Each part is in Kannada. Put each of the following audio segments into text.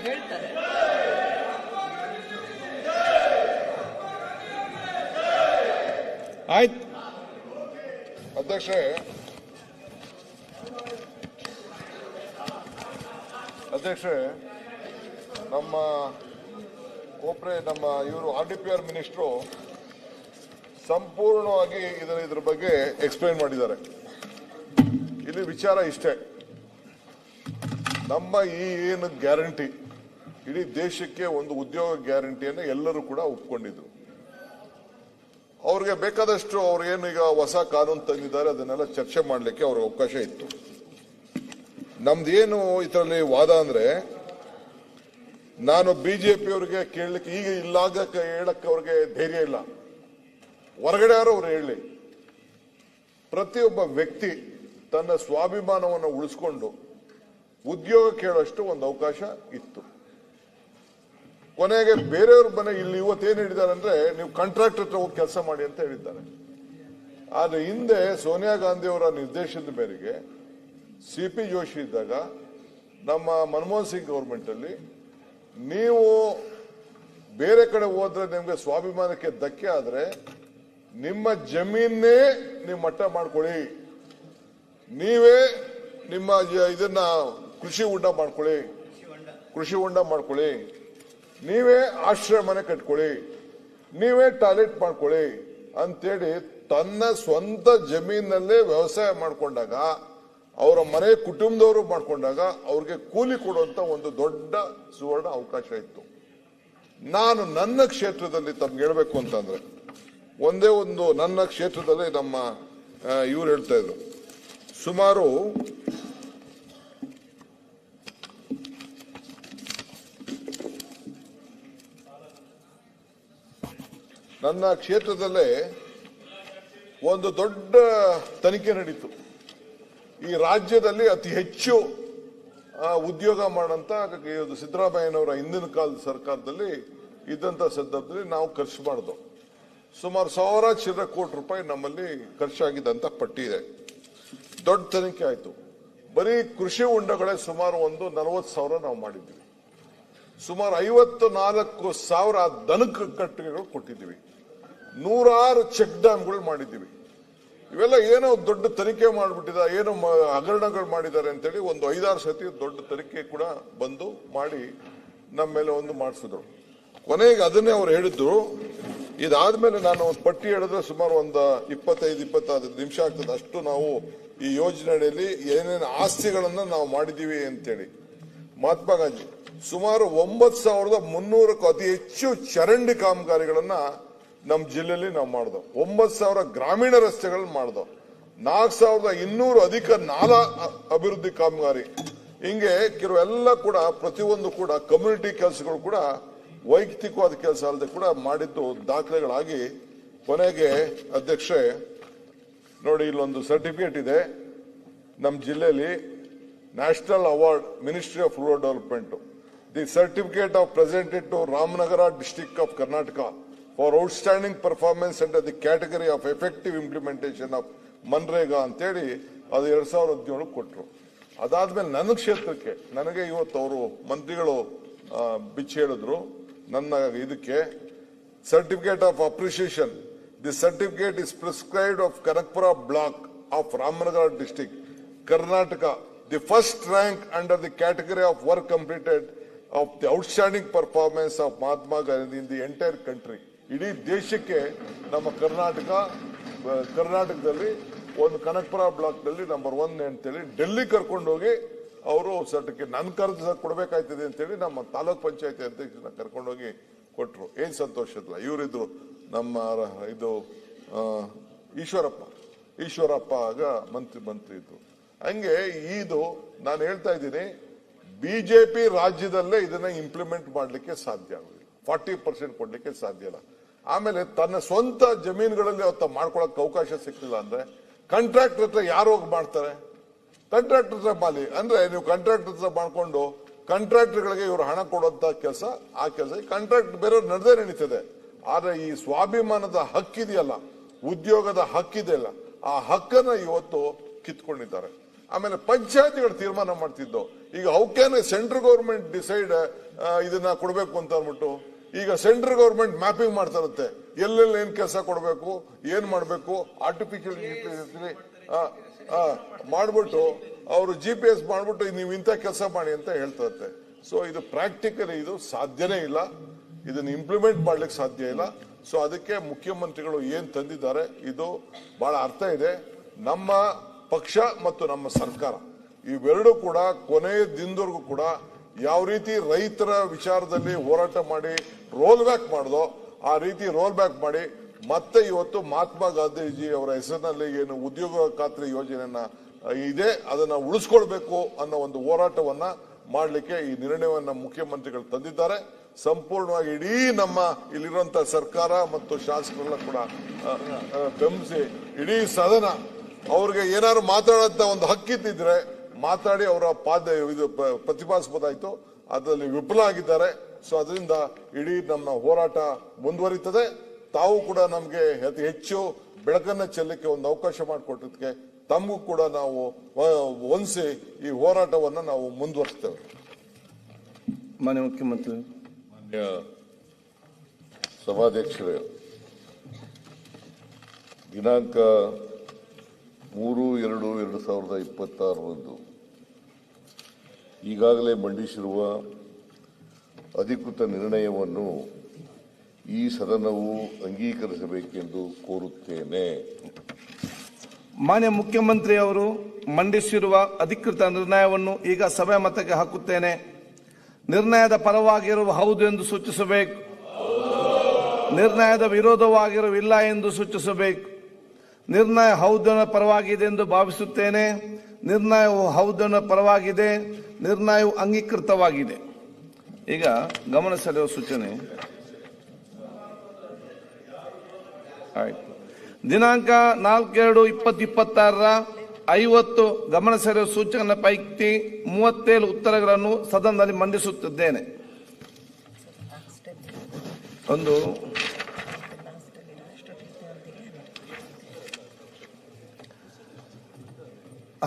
ಹೇಳ್ತಾರೆ. ಆಯ್ತು ಅಧ್ಯಕ್ಷರೇ, ನಮ್ಮ ಇವರು RDPR ಮಿನಿಸ್ಟ್ರು ಸಂಪೂರ್ಣವಾಗಿ ಇದ್ರ ಬಗ್ಗೆ ಎಕ್ಸ್ಪ್ಲೈನ್ ಮಾಡಿದ್ದಾರೆ. ಇಲ್ಲಿ ವಿಚಾರ ಇಷ್ಟೇ, ನಮ್ಮ ಏನು ಗ್ಯಾರಂಟಿ, ಇಡೀ ದೇಶಕ್ಕೆ ಒಂದು ಉದ್ಯೋಗ ಗ್ಯಾರಂಟಿಯನ್ನು ಎಲ್ಲರೂ ಕೂಡ ಒಪ್ಕೊಂಡಿದ್ರು. ಅವ್ರಿಗೆ ಬೇಕಾದಷ್ಟು ಅವ್ರು ಏನು ಈಗ ಹೊಸ ಕಾನೂನು ತಂದಿದ್ದಾರೆ ಅದನ್ನೆಲ್ಲ ಚರ್ಚೆ ಮಾಡಲಿಕ್ಕೆ ಅವ್ರಿಗೆ ಅವಕಾಶ ಇತ್ತು. ನಮ್ದೇನು ಇದರಲ್ಲಿ ವಾದ ಅಂದ್ರೆ, ನಾನು ಬಿಜೆಪಿ ಅವರಿಗೆ ಕೇಳಲಿಕ್ಕೆ ಈಗ ಇಲ್ಲಾಗಕ್ಕೆ ಹೇಳಕ್ಕೆ ಅವ್ರಿಗೆ ಧೈರ್ಯ ಇಲ್ಲ. ಹೊರಗಡೆ ಯಾರು ಅವ್ರು ಹೇಳಿ, ಪ್ರತಿಯೊಬ್ಬ ವ್ಯಕ್ತಿ ತನ್ನ ಸ್ವಾಭಿಮಾನವನ್ನು ಉಳಿಸ್ಕೊಂಡು ಉದ್ಯೋಗ ಕೇಳೋಷ್ಟು ಒಂದು ಅವಕಾಶ ಇತ್ತು. ಕೊನೆಗೆ ಬೇರೆಯವ್ರ ಮನೆ ಇಲ್ಲಿ ಇವತ್ತೇನು ಹೇಳಿದ್ದಾರೆ ಅಂದ್ರೆ, ನೀವು ಕಾಂಟ್ರಾಕ್ಟ್ ಹತ್ರ ಹೋಗಿ ಕೆಲಸ ಮಾಡಿ ಅಂತ ಹೇಳಿದ್ದಾರೆ. ಆದ್ರೆ ಹಿಂದೆ ಸೋನಿಯಾ ಗಾಂಧಿ ಅವರ ನಿರ್ದೇಶನದ ಮೇರೆಗೆ CP ಜೋಶಿ ಇದ್ದಾಗ ನಮ್ಮ ಮನಮೋಹನ್ ಸಿಂಗ್ ಗವರ್ಮೆಂಟ್ ಅಲ್ಲಿ, ನೀವು ಬೇರೆ ಕಡೆ ಹೋದ್ರೆ ನಿಮ್ಗೆ ಸ್ವಾಭಿಮಾನಕ್ಕೆ ಧಕ್ಕೆ ಆದ್ರೆ ನಿಮ್ಮ ಜಮೀನೇ ನೀವು ಮಟ್ಟ ಮಾಡ್ಕೊಳ್ಳಿ, ನೀವೇ ನಿಮ್ಮ ಇದನ್ನ ಕೃಷಿ ಹೊಂಡ ಮಾಡ್ಕೊಳ್ಳಿ, ನೀವೇ ಆಶ್ರಯ ಮನೆ ಕಟ್ಕೊಳ್ಳಿ, ನೀವೇ ಟಾಯ್ಲೆಟ್ ಮಾಡ್ಕೊಳ್ಳಿ ಅಂತೇಳಿ ತನ್ನ ಸ್ವಂತ ಜಮೀನಲ್ಲೇ ವ್ಯವಸಾಯ ಮಾಡ್ಕೊಂಡಾಗ, ಅವರ ಮನೆ ಕುಟುಂಬದವರು ಮಾಡ್ಕೊಂಡಾಗ ಅವ್ರಿಗೆ ಕೂಲಿ ಕೊಡುವಂತ ಒಂದು ದೊಡ್ಡ ಸುವರ್ಣ ಅವಕಾಶ ಇತ್ತು. ನಾನು ನನ್ನ ಕ್ಷೇತ್ರದಲ್ಲಿ ತಮ್ಗೆ ಹೇಳ್ಬೇಕು ಅಂತಂದ್ರೆ, ಒಂದೇ ಒಂದು ನನ್ನ ಕ್ಷೇತ್ರದಲ್ಲಿ ನಮ್ಮ ಇವ್ರು ಹೇಳ್ತಾ ಇದ್ರು, ಸುಮಾರು ನನ್ನ ಕ್ಷೇತ್ರದಲ್ಲೇ ಒಂದು ದೊಡ್ಡ ತನಿಖೆ ನಡೀತು. ಈ ರಾಜ್ಯದಲ್ಲಿ ಅತಿ ಹೆಚ್ಚು ಉದ್ಯೋಗ ಮಾಡಂತ ಸಿದ್ದರಾಮಯ್ಯನವರ ಹಿಂದಿನ ಕಾಲದ ಸರ್ಕಾರದಲ್ಲಿ ಇದ್ದಂತ ಸಂದರ್ಭದಲ್ಲಿ ನಾವು ಖರ್ಚು ಮಾಡಿದ್ವು. ಸುಮಾರು 1000 ಚಿಲ್ಲರೆ ಕೋಟಿ ರೂಪಾಯಿ ನಮ್ಮಲ್ಲಿ ಖರ್ಚಾಗಿದ್ದಂತ ಪಟ್ಟಿ ಇದೆ. ದೊಡ್ಡ ತನಿಖೆ ಆಯ್ತು. ಬರೀ ಕೃಷಿ ಹೊಂಡಗಳೇ ಸುಮಾರು ಒಂದು 40,000 ನಾವು ಮಾಡಿದ್ವಿ. ಸುಮಾರು 54,000 ದನಕ ಕಟ್ಟಿಗೆಗಳು ಕೊಟ್ಟಿದ್ದೀವಿ. 106 ಚೆಕ್ ಡ್ಯಾಮ್ಗಳು ಮಾಡಿದ್ದೀವಿ. ಇವೆಲ್ಲ ಏನೋ ದೊಡ್ಡ ತನಿಖೆ ಮಾಡಿಬಿಟ್ಟಿದ, ಏನೋ ಹಗರಣಗಳು ಮಾಡಿದ್ದಾರೆ ಅಂತೇಳಿ ಒಂದು 5-6 ಸತಿ ದೊಡ್ಡ ತನಿಖೆ ಕೂಡ ಬಂದು ಮಾಡಿ ನಮ್ಮ ಮೇಲೆ ಒಂದು ಮಾಡಿಸಿದ್ರು. ಕೊನೆಗೆ ಅದನ್ನೇ ಅವ್ರು ಹೇಳಿದ್ರು. ಇದಾದ್ಮೇಲೆ ನಾನು ಒಂದು ಪಟ್ಟಿ ಹೇಳಿದ್ರೆ ಸುಮಾರು ಒಂದು 25-26 ನಿಮಿಷ ಆಗ್ತದೆ. ಅಷ್ಟು ನಾವು ಈ ಯೋಜನೆಯಲ್ಲಿ ಏನೇನು ಆಸ್ತಿಗಳನ್ನ ನಾವು ಮಾಡಿದೀವಿ ಅಂತೇಳಿ. ಮಹಾತ್ಮ ಗಾಂಧಿ ಸುಮಾರು 9,300ಕ್ಕೂ ಅತಿ ಹೆಚ್ಚು ಚರಂಡಿ ಕಾಮಗಾರಿಗಳನ್ನ ನಮ್ಮ ಜಿಲ್ಲೆಯಲ್ಲಿ ನಾವು ಮಾಡಿದೋ. 9,000 ಗ್ರಾಮೀಣ ರಸ್ತೆಗಳನ್ನ ಮಾಡಿದೋ. 4,200 ಅಧಿಕ ನಾಲಾ ಅಭಿವೃದ್ಧಿ ಕಾಮಗಾರಿ. ಹಿಂಗೆ ಕೆಲವೆಲ್ಲ ಕೂಡ ಪ್ರತಿಯೊಂದು ಕೂಡ ಕಮ್ಯುನಿಟಿ ಕೆಲಸಗಳು ಕೂಡ ವೈಯಕ್ತಿಕವಾದ ಕೆಲಸ ಅಲ್ಲದೆ ಕೂಡ ಮಾಡಿದ್ದು ದಾಖಲೆಗಳಾಗಿ ಕೊನೆಗೆ ಅಧ್ಯಕ್ಷೆ ನೋಡಿ, ಇಲ್ಲೊಂದು ಸರ್ಟಿಫಿಕೇಟ್ ಇದೆ ನಮ್ಮ ಜಿಲ್ಲೆಯಲ್ಲಿ, national award ministry of rural development. The certificate of presented to Ramanagara district of Karnataka for outstanding performance under the category of effective implementation of MNREGA ಅಂತೇಳಿ ಅದು 2017 ಕೊಟ್ಟರು. ಅದಾದ್ಮೇಲೆ ನನ್ನ ಕ್ಷೇತ್ರಕ್ಕೆ ನನಗೆ ಇವತ್ತು ಅವರು ಮಂತ್ರಿಗಳು ಬಿಚ್ಚಿ ಹೇಳಿದ್ರು ನನ್ನ ಇದಕ್ಕೆ certificate of appreciation. The certificate is prescribed of Kanakapura block of Ramanagara district Karnataka, the first rank under the category of work completed of the outstanding performance of Mahatma Gandhi in the entire country. ಇಡೀ ದೇಶಕ್ಕೆ ನಮ್ಮ ಕರ್ನಾಟಕದಲ್ಲಿ ಒಂದು ಕನಕಪುರ ಬ್ಲಾಕ್ ನಲ್ಲಿ ನಂಬರ್ 1 ಅಂತೇಳಿ ಡೆಲ್ಲಿ ಕರ್ಕೊಂಡು ಹೋಗಿ ಅವರು ಸರ್ಟಿಫಿಕೇಟ್ ನನ್ನ ಕರೆದು ಕೊಡಬೇಕಾಯ್ತದೆ ಅಂತೇಳಿ ನಮ್ಮ ತಾಲೂಕ್ ಪಂಚಾಯತಿ ಅಧ್ಯಕ್ಷರನ್ನ ಕರ್ಕೊಂಡೋಗಿ ಕೊಟ್ರು. ಏನ್ ಸಂತೋಷ ಇಲ್ಲ. ಇವರಿದ್ರು ನಮ್ಮ ಇದು ಈಶ್ವರಪ್ಪ ಆಗ ಮಂತ್ರಿ ಇದ್ರು. ಹಂಗೆ ಇದು ನಾನು ಹೇಳ್ತಾ ಇದ್ದೀನಿ, ಬಿಜೆಪಿ ರಾಜ್ಯದಲ್ಲೇ ಇದನ್ನ ಇಂಪ್ಲಿಮೆಂಟ್ ಮಾಡ್ಲಿಕ್ಕೆ ಸಾಧ್ಯ ಆಗುದಿಲ್ಲ. 40% ಕೊಡ್ಲಿಕ್ಕೆ ಸಾಧ್ಯ ಇಲ್ಲ. ಆಮೇಲೆ ತನ್ನ ಸ್ವಂತ ಜಮೀನುಗಳಲ್ಲಿ ಅವತ್ತ ಮಾಡ್ಕೊಳಕ್ ಅವಕಾಶ ಸಿಕ್ಕಿಲ್ಲ ಅಂದ್ರೆ ಕಾಂಟ್ರಾಕ್ಟರ್ ಹತ್ರ ಯಾರು ಹೋಗಿ ಮಾಡ್ತಾರೆ? ಕಾಂಟ್ರಾಕ್ಟರ್ ಹತ್ರ ಮಾಲಿ ಅಂದ್ರೆ ನೀವು ಕಾಂಟ್ರಾಕ್ಟರ್ ಹತ್ರ ಮಾಡ್ಕೊಂಡು ಕಾಂಟ್ರಾಕ್ಟರ್ಗಳಿಗೆ ಇವರು ಹಣ ಕೊಡುವಂತ ಕೆಲಸ, ಆ ಕೆಲಸ ಕಾಂಟ್ರಾಕ್ಟ್ ಬೇರೆಯವ್ರು ನಡೆದೇ ನಡೀತದೆ. ಆದ್ರೆ ಈ ಸ್ವಾಭಿಮಾನದ ಹಕ್ಕಿದೆಯಲ್ಲ, ಉದ್ಯೋಗದ ಹಕ್ಕಿದೆಯಲ್ಲ, ಆ ಹಕ್ಕನ್ನ ಇವತ್ತು ಕಿತ್ಕೊಂಡಿದ್ದಾರೆ. ಆಮೇಲೆ ಪಂಚಾಯತಿಗಳು ತೀರ್ಮಾನ ಮಾಡ್ತಿದ್ದು ಈಗ how can central government decide ಇದನ್ನ ಕೊಡಬೇಕು ಅಂತ ಅಂದ್ಬಿಟ್ಟು? ಈಗ ಸೆಂಟ್ರಲ್ ಗೌರ್ಮೆಂಟ್ ಮ್ಯಾಪಿಂಗ್ ಮಾಡ್ತಾರಂತೆ, ಎಲ್ಲೆಲ್ಲಿ ಏನ್ ಕೆಲಸ ಕೊಡಬೇಕು, ಏನ್ ಮಾಡಬೇಕು, ಆರ್ಟಿಫಿಷಿಯಲ್ ಮಾಡ್ಬಿಟ್ಟು ಅವರು GPS ಮಾಡ್ಬಿಟ್ಟು ನೀವು ಇಂಥ ಕೆಲಸ ಮಾಡಿ ಅಂತ ಹೇಳ್ತಾರಂತೆ. ಸೊ ಇದು ಪ್ರಾಕ್ಟಿಕಲಿ ಇದು ಸಾಧ್ಯನೇ ಇಲ್ಲ, ಇದನ್ನ ಇಂಪ್ಲಿಮೆಂಟ್ ಮಾಡ್ಲಿಕ್ಕೆ ಸಾಧ್ಯ ಇಲ್ಲ. ಸೊ ಅದಕ್ಕೆ ಮುಖ್ಯಮಂತ್ರಿಗಳು ಏನ್ ತಂದಿದ್ದಾರೆ ಇದು ಬಹಳ ಅರ್ಥ ಇದೆ. ನಮ್ಮ ಪಕ್ಷ ಮತ್ತು ನಮ್ಮ ಸರ್ಕಾರ ಇವೆರಡೂ ಕೂಡ ಕೊನೆಯ ದಿನದವರೆಗೂ ಕೂಡ ಯಾವ ರೀತಿ ರೈತರ ವಿಚಾರದಲ್ಲಿ ಹೋರಾಟ ಮಾಡಿ ರೋಲ್ ಬ್ಯಾಕ್ ಮಾಡಿದೋ ಆ ರೀತಿ ರೋಲ್ ಬ್ಯಾಕ್ ಮಾಡಿ ಮತ್ತೆ ಇವತ್ತು ಮಹಾತ್ಮ ಗಾಂಧೀಜಿ ಅವರ ಹೆಸರಿನಲ್ಲಿ ಏನು ಉದ್ಯೋಗ ಖಾತ್ರಿ ಯೋಜನೆಯನ್ನ ಇದೆ ಅದನ್ನ ಉಳಿಸ್ಕೊಳ್ಬೇಕು ಅನ್ನೋ ಒಂದು ಹೋರಾಟವನ್ನ ಮಾಡಲಿಕ್ಕೆ ಈ ನಿರ್ಣಯವನ್ನ ಮುಖ್ಯಮಂತ್ರಿಗಳು ತಂದಿದ್ದಾರೆ. ಸಂಪೂರ್ಣವಾಗಿ ಇಡೀ ನಮ್ಮ ಇಲ್ಲಿರುವಂತಹ ಸರ್ಕಾರ ಮತ್ತು ಶಾಸಕರೆಲ್ಲ ಕೂಡ ಬೆಂಬಲಿಸಿ ಇಡೀ ಸದನ ಅವ್ರಿಗೆ ಏನಾದ್ರು ಮಾತಾಡೋಂತ ಒಂದು ಹಕ್ಕಿತ್ತಿದ್ರೆ ಮಾತಾಡಿ ಅವರ ಇದು ಪ್ರತಿಪಾದಿಸಬಹುದಾಯ್ತು, ಅದರಲ್ಲಿ ವಿಫಲ ಆಗಿದ್ದಾರೆ. ಸೊ ಅದರಿಂದ ಇಡೀ ನಮ್ಮ ಹೋರಾಟ ಮುಂದುವರಿತದೆ. ತಾವು ಕೂಡ ನಮಗೆ ಅತಿ ಹೆಚ್ಚು ಬೆಳಕನ್ನ ಚೆಲ್ಲಕ್ಕೆ ಒಂದು ಅವಕಾಶ ಮಾಡಿಕೊಟ್ಟದಕ್ಕೆ ತಮಗೂ ಕೂಡ ನಾವು ಹೊಂದಿಸಿ ಈ ಹೋರಾಟವನ್ನು ನಾವು ಮುಂದುವರಿಸ್ತೇವೆ. ಮಾನ್ಯ ಮುಖ್ಯಮಂತ್ರಿ. ಮಾನ್ಯ ಸಭಾಧ್ಯಕ್ಷರೇ, ದಿನಾಂಕ 3/2/2026 ಈಗಾಗಲೇ ಮಂಡಿಸಿರುವ ಅಧಿಕೃತ ನಿರ್ಣಯವನ್ನು ಈ ಸದನವು ಅಂಗೀಕರಿಸಬೇಕೆಂದು ಕೋರುತ್ತೇನೆ. ಮಾನ್ಯ ಮುಖ್ಯಮಂತ್ರಿ ಅವರು ಮಂಡಿಸಿರುವ ಅಧಿಕೃತ ನಿರ್ಣಯವನ್ನು ಈಗ ಸಭೆ ಮತಕ್ಕೆ ಹಾಕುತ್ತೇನೆ. ನಿರ್ಣಯದ ಪರವಾಗಿರುವ ಹೌದು ಎಂದು ಸೂಚಿಸಬೇಕು, ನಿರ್ಣಯದ ವಿರೋಧವಾಗಿರುವ ಇಲ್ಲ ಎಂದು ಸೂಚಿಸಬೇಕು. ನಿರ್ಣಯ ಹೌದನ ಪರವಾಗಿದೆ ಎಂದು ಭಾವಿಸುತ್ತೇನೆ. ನಿರ್ಣಯವು ಹೌದನ ಪರವಾಗಿದೆ. ನಿರ್ಣಯವು ಅಂಗೀಕೃತವಾಗಿದೆ. ಈಗ ಗಮನ ಸೆಳೆಯುವ ಸೂಚನೆ. ಆಯ್ತು. ದಿನಾಂಕ 4/2/2026 50 ಗಮನ ಸೆಳೆಯುವ ಸೂಚನೆ ಪೈಕಿ 37 ಉತ್ತರಗಳನ್ನು ಸದನದಲ್ಲಿ ಮಂಡಿಸುತ್ತಿದ್ದೇನೆ. ಒಂದು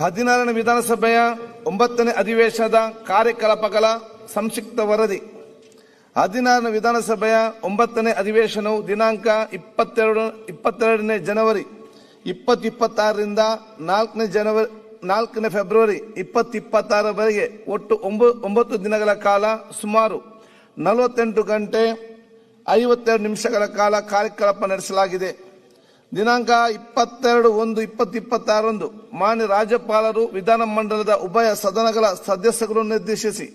16ನೇ ವಿಧಾನಸಭೆಯ 9ನೇ ಅಧಿವೇಶನದ ಕಾರ್ಯಕಲಾಪಗಳ ಸಂಕ್ಷಿಪ್ತ ವರದಿ. 16ನೇ ವಿಧಾನಸಭೆಯ 9ನೇ ಅಧಿವೇಶನವು ದಿನಾಂಕ 22ನೇ ಜನವರಿ 2026ರಿಂದ 4ನೇ ಫೆಬ್ರವರಿ 2026 ಒಟ್ಟು 9 ದಿನಗಳ ಕಾಲ ಸುಮಾರು 48 ಗಂಟೆ 52 ನಿಮಿಷಗಳ ಕಾಲ ಕಾರ್ಯಕಲಾಪ ನಡೆಸಲಾಗಿದೆ. ದಿನಾಂಕ 22/1/2026 ಮಾನ್ಯ ರಾಜ್ಯಪಾಲರು ವಿಧಾನಮಂಡಲದ ಉಭಯ ಸದನಗಳ ಸದಸ್ಯರನ್ನು ನಿರ್ದೇಶಿಸಿ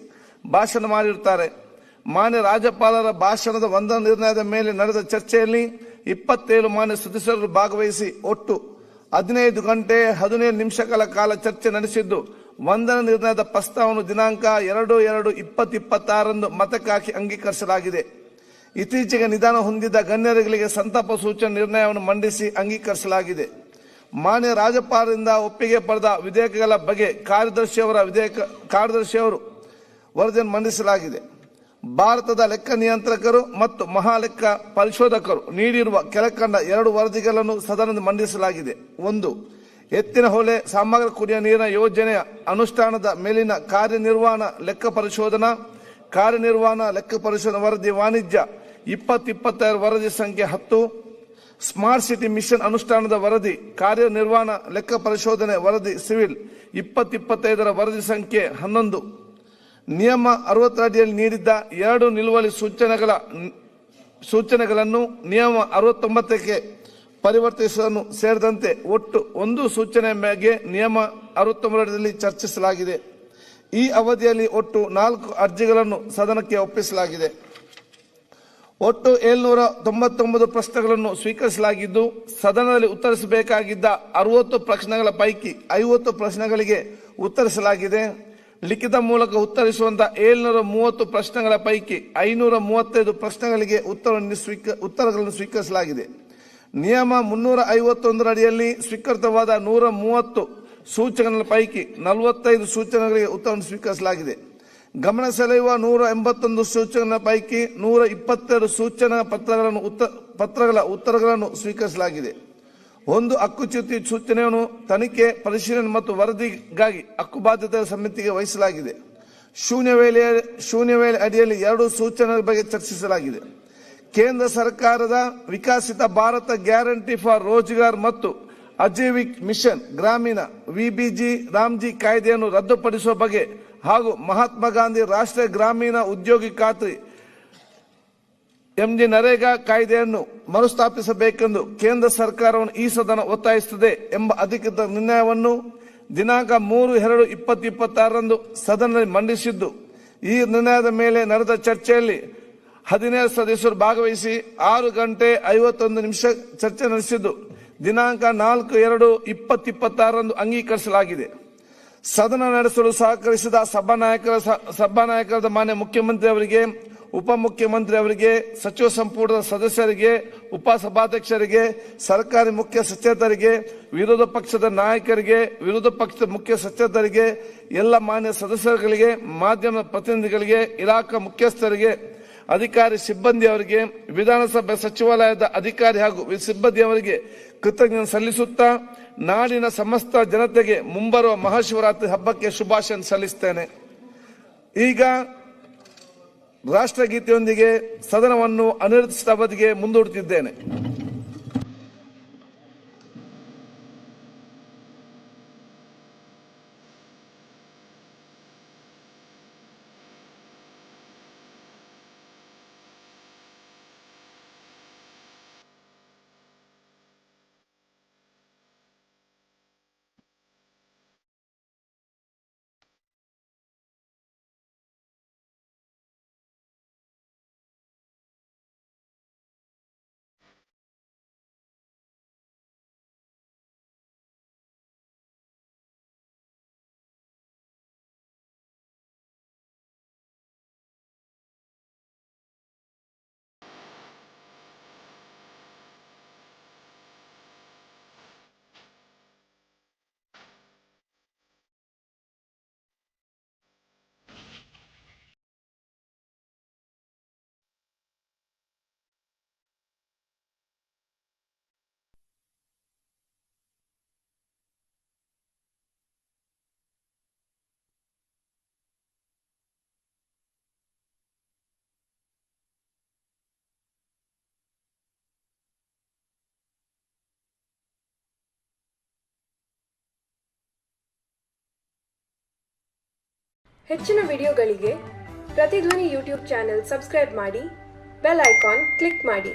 ಭಾಷಣ ಮಾಡಿರುತ್ತಾರೆ. ಮಾನ್ಯ ರಾಜ್ಯಪಾಲರ ಭಾಷಣದ ವಂದನಾ ನಿರ್ಣಯದ ಮೇಲೆ ನಡೆದ ಚರ್ಚೆಯಲ್ಲಿ 27 ಮಾನ್ಯ ಸದಸ್ಯರು ಭಾಗವಹಿಸಿ ಒಟ್ಟು 15 ಗಂಟೆ 17 ನಿಮಿಷಗಳ ಕಾಲ ಚರ್ಚೆ ನಡೆಸಿದ್ದು, ವಂದನಾ ನಿರ್ಣಯದ ಪ್ರಸ್ತಾವವನ್ನು ದಿನಾಂಕ 2/2/2026 ಮತಕ್ಕೆ ಹಾಕಿ ಅಂಗೀಕರಿಸಲಾಗಿದೆ. ಇತ್ತೀಚೆಗೆ ನಿಧನ ಹೊಂದಿದ ಗಣ್ಯರಿಗೆ ಸಂತಾಪ ಸೂಚನೆ ನಿರ್ಣಯವನ್ನು ಮಂಡಿಸಿ ಅಂಗೀಕರಿಸಲಾಗಿದೆ. ಮಾನ್ಯ ರಾಜ್ಯಪಾಲರಿಂದ ಒಪ್ಪಿಗೆ ಪಡೆದ ವಿಧೇಯಕಗಳ ಬಗ್ಗೆ ಕಾರ್ಯದರ್ಶಿಯವರು ವರದಿಯನ್ನು ಮಂಡಿಸಲಾಗಿದೆ. ಭಾರತದ ಲೆಕ್ಕ ನಿಯಂತ್ರಕರು ಮತ್ತು ಮಹಾಲೆಕ್ಕ ಪರಿಶೋಧಕರು ನೀಡಿರುವ ಕೆಳಕಂಡ 2 ವರದಿಗಳನ್ನು ಸದನದಲ್ಲಿ ಮಂಡಿಸಲಾಗಿದೆ. 1. ಎತ್ತಿನ ಹೊಳೆ ಸಮಗ್ರ ಕುಡಿಯುವ ನೀರಿನ ಯೋಜನೆಯ ಅನುಷ್ಠಾನದ ಮೇಲಿನ ಕಾರ್ಯನಿರ್ವಹಣಾ ಲೆಕ್ಕ ಪರಿಶೋಧನಾ ವರದಿ ವಾಣಿಜ್ಯ 2022 ವರದಿ ಸಂಖ್ಯೆ 10. ಸ್ಮಾರ್ಟ್ ಸಿಟಿ ಮಿಷನ್ ಅನುಷ್ಠಾನದ ವರದಿ ಕಾರ್ಯನಿರ್ವಹಣಾ ಲೆಕ್ಕ ಪರಿಶೋಧನೆ ವರದಿ ಸಿವಿಲ್ 2025 ವರದಿ ಸಂಖ್ಯೆ 11. ನಿಯಮ 60 ಅಡಿಯಲ್ಲಿ ನೀಡಿದ್ದ 2 ನಿಲುವಳಿ ಸೂಚನೆಗಳನ್ನು ನಿಯಮ 69ಕ್ಕೆ ಪರಿವರ್ತಿಸುವುದನ್ನು ಸೇರಿದಂತೆ ಒಟ್ಟು 1 ಸೂಚನೆ ಮೇಲೆ ನಿಯಮ 69ರಲ್ಲಿ ಚರ್ಚಿಸಲಾಗಿದೆ. ಈ ಅವಧಿಯಲ್ಲಿ ಒಟ್ಟು 4 ಅರ್ಜಿಗಳನ್ನು ಸದನಕ್ಕೆ ಒಪ್ಪಿಸಲಾಗಿದೆ. ಒಟ್ಟು 799 ಪ್ರಶ್ನೆಗಳನ್ನು ಸ್ವೀಕರಿಸಲಾಗಿದ್ದು, ಸದನದಲ್ಲಿ ಉತ್ತರಿಸಬೇಕಾಗಿದ್ದ 60 ಪ್ರಶ್ನೆಗಳ ಪೈಕಿ 50 ಪ್ರಶ್ನೆಗಳಿಗೆ ಉತ್ತರಿಸಲಾಗಿದೆ. ಲಿಖಿತ ಮೂಲಕ ಉತ್ತರಿಸುವಂತಹ 730 ಪ್ರಶ್ನೆಗಳ ಪೈಕಿ 535 ಪ್ರಶ್ನೆಗಳಿಗೆ ಉತ್ತರಗಳನ್ನು ಸ್ವೀಕರಿಸಲಾಗಿದೆ. ನಿಯಮ 351 ಅಡಿಯಲ್ಲಿ ಸ್ವೀಕೃತವಾದ 130 ಸೂಚನೆಗಳ ಪೈಕಿ 45 ಸೂಚನೆಗಳಿಗೆ ಉತ್ತರವನ್ನು ಸ್ವೀಕರಿಸಲಾಗಿದೆ. ಗಮನ ಸೆಳೆಯುವ 181 ಸೂಚನೆಗಳ ಪೈಕಿ 122 ಸೂಚನಾ ಪತ್ರಗಳ ಉತ್ತರಗಳನ್ನು ಸ್ವೀಕರಿಸಲಾಗಿದೆ. 1 ಹಕ್ಕುಚ್ಯುತಿ ಸೂಚನೆಯನ್ನು ತನಿಖೆ, ಪರಿಶೀಲನೆ ಮತ್ತು ವರದಿಗಾಗಿ ಹಕ್ಕುಬಾಧ್ಯತೆ ಸಮಿತಿಗೆ ವಹಿಸಲಾಗಿದೆ. ಶೂನ್ಯ ವೇಳೆ ಅಡಿಯಲ್ಲಿ 2 ಸೂಚನೆಗಳ ಬಗ್ಗೆ ಚರ್ಚಿಸಲಾಗಿದೆ. ಕೇಂದ್ರ ಸರ್ಕಾರದ ವಿಕಸಿತ ಭಾರತ ಗ್ಯಾರಂಟಿ ಫಾರ್ ರೋಜ್ಗಾರ್ ಮತ್ತು ಅಜೀವಿಕ್ ಮಿಷನ್ ಗ್ರಾಮೀಣ ವಿಬಿಜಿ ರಾಮ್ಜಿ ಕಾಯ್ದೆಯನ್ನು ರದ್ದುಪಡಿಸುವ ಬಗ್ಗೆ ಹಾಗೂ ಮಹಾತ್ಮ ಗಾಂಧಿ ರಾಷ್ಟ್ರೀಯ ಗ್ರಾಮೀಣ ಉದ್ಯೋಗಿ ಖಾತ್ರಿ ಎಂಜಿ ನರೇಗಾ ಕಾಯ್ದೆಯನ್ನು ಮರುಸ್ಥಾಪಿಸಬೇಕೆಂದು ಕೇಂದ್ರ ಸರ್ಕಾರವನ್ನು ಈ ಸದನ ಒತ್ತಾಯಿಸುತ್ತದೆ ಎಂಬ ಅಧಿಕೃತ ನಿರ್ಣಯವನ್ನು ದಿನಾಂಕ 3/2/2026 ಸದನದಲ್ಲಿ ಮಂಡಿಸಿದ್ದು, ಈ ನಿರ್ಣಯದ ಮೇಲೆ ನಡೆದ ಚರ್ಚೆಯಲ್ಲಿ 17 ಸದಸ್ಯರು ಭಾಗವಹಿಸಿ 6 ಗಂಟೆ 51 ನಿಮಿಷ ಚರ್ಚೆ ನಡೆಸಿದ್ದು ದಿನಾಂಕ 4/2/2026 ಅಂಗೀಕರಿಸಲಾಗಿದೆ. ಸದನ ನಡೆಸಲು ಸಹಕರಿಸಿದ ಸಭಾನಾಯಕರಾದ ಮಾನ್ಯ ಮುಖ್ಯಮಂತ್ರಿ ಅವರಿಗೆ, ಉಪಮುಖ್ಯಮಂತ್ರಿ ಅವರಿಗೆ, ಸಚಿವ ಸಂಪುಟದ ಸದಸ್ಯರಿಗೆ, ಉಪಸಭಾಧ್ಯಕ್ಷರಿಗೆ, ಸರ್ಕಾರಿ ಮುಖ್ಯ ಸಚೇತಕರಿಗೆ, ವಿರೋಧ ಪಕ್ಷದ ನಾಯಕರಿಗೆ, ವಿರೋಧ ಪಕ್ಷದ ಮುಖ್ಯ ಸಚೇತಕರಿಗೆ, ಎಲ್ಲ ಮಾನ್ಯ ಸದಸ್ಯರುಗಳಿಗೆ, ಮಾಧ್ಯಮ ಪ್ರತಿನಿಧಿಗಳಿಗೆ, ಇಲಾಖಾ ಮುಖ್ಯಸ್ಥರಿಗೆ, ಅಧಿಕಾರಿ ಸಿಬ್ಬಂದಿಯವರಿಗೆ, ವಿಧಾನಸಭೆ ಸಚಿವಾಲಯದ ಅಧಿಕಾರಿ ಹಾಗೂ ಸಿಬ್ಬಂದಿಯವರಿಗೆ ಕೃತಜ್ಞತೆ ಸಲ್ಲಿಸುತ್ತಾ ನಾಡಿನ ಸಮಸ್ತ ಜನತೆಗೆ ಮುಂಬರುವ ಮಹಾಶಿವರಾತ್ರಿ ಹಬ್ಬಕ್ಕೆ ಶುಭಾಶಯ ಸಲ್ಲಿಸುತ್ತೇನೆ. ಈಗ ರಾಷ್ಟ್ರಗೀತೆಯೊಂದಿಗೆ ಸದನವನ್ನು ಅನಿರ್ದಿಷ್ಟ ಅವಧಿಗೆ ಮುಂದೂಡುತ್ತಿದ್ದೇನೆ. ಹೆಚ್ಚಿನ ವಿಡಿಯೋಗಳಿಗೆ ಪ್ರತಿಧ್ವನಿ ಯೂಟ್ಯೂಬ್ ಚಾನೆಲ್ ಸಬ್ಸ್ಕ್ರೈಬ್ ಮಾಡಿ, ಬೆಲ್ ಐಕಾನ್ ಕ್ಲಿಕ್ ಮಾಡಿ.